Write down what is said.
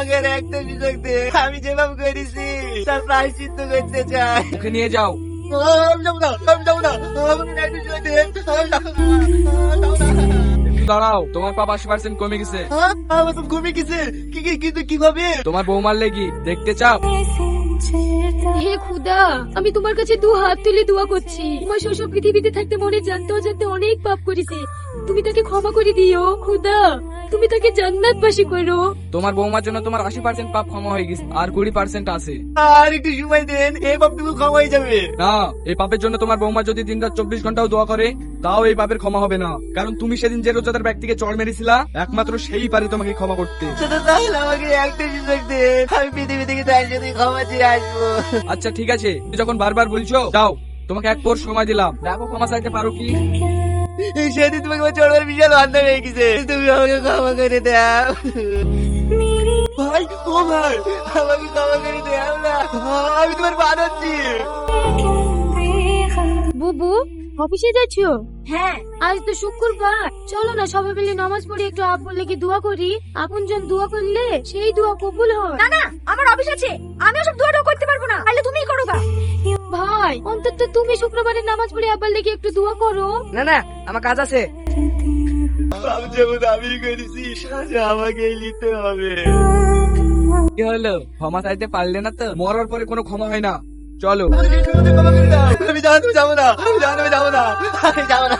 আমাকে আর একটা সুযোগ দে, আমি যেভাবে করেছি তার প্রায়শ্চিত্ত করতে চাই। ওকে নিয়ে যাও। আমি যাবো না, আমি যাবো না, আমাকে একটা সুযোগ দে, আমি যাবো না, যাবো না। একটু দাঁড়াও, তোমার পাপ 80% কমে গেছে। আমার তো ঘুমিয়ে গেছে, কিন্তু কিভাবে? তোমার বৌমার লেগি দেখতে চাও? হে খুদা, আমি তোমার কাছে 2 হাত তুলে দোয়া করছি। তোমার শ্বশুর পৃথিবীতে থাকতে মনে জানতে জানতে অনেক পাপ করেছে, তুমি তাকে ক্ষমা করে দিও খুদা। তুমি তাকে জান্নাতবাসী করো। তোমার বৌমার জন্য তোমার 80% পাপ ক্ষমা হয়ে গেছে, আর 20% আছে। আর একটু সময় দেন, এই বাপটুকু ক্ষমা হয়ে যাবে। না, এই পাপের জন্য তোমার বৌমা যদি দিনরাত 24 ঘন্টাও দোয়া করে, তাও এই পাপের ক্ষমা হবে না। কারণ তুমি সেদিন যে রোজাদার ব্যক্তিকে চড় মেরেছিলা, একমাত্র সেই পারে তোমাকে ক্ষমা করতে। সেটা তাহলে আমাকে একটা সুযোগ দেন, আমি পৃথিবী থেকে তার সাথে ক্ষমা চেয়ে আসবো। আচ্ছা ঠিক আছে, তুমি যখন বারবার বলছো, যাও, তোমাকে 1 পর সময় দিলাম, দেখো ক্ষমা চাইতে পারো কি। সেদিন তোমাকে আমার চড়বার বিশাল বান্ধব হয়ে গেছে, তুমি আমাকে ক্ষমা করে দাও। ভাই, ও ভাই, আমাকে ক্ষমা করে দাও না, আমি তোমার বানাচ্ছি। বুবু, অফিসে যাচ্ছো? হ্যাঁ, আজ তো শুক্রবার, চলো না সবাই মিলে নামাজ পড়ে একটু আব্বুর লেগে দোয়া করি। আপনজন দোয়া করলে সেই দোয়া কবুল হয়। না না, আমার অফিস আছে, আমি ওসব দোয়াটাও করতে পারবো না, তাহলে তুমিই করো গা। ভাই, অন্তত তুমি শুক্রবারে নামাজ পড়ে আব্বার লেগে একটু দোয়া করো। না না, আমার কাজ আছে। আমি যেমন দাবি করেছি, সাজা আমাকেই নিতে হবে। কি হলো, ক্ষমা চাইতে পারলে না তো? মরার পরে কোনো ক্ষমা হয় না, চলো। আমাকে ক্ষমা করে দাও, আমি যাবো না, আমি যাবো না, আমি যাবো না।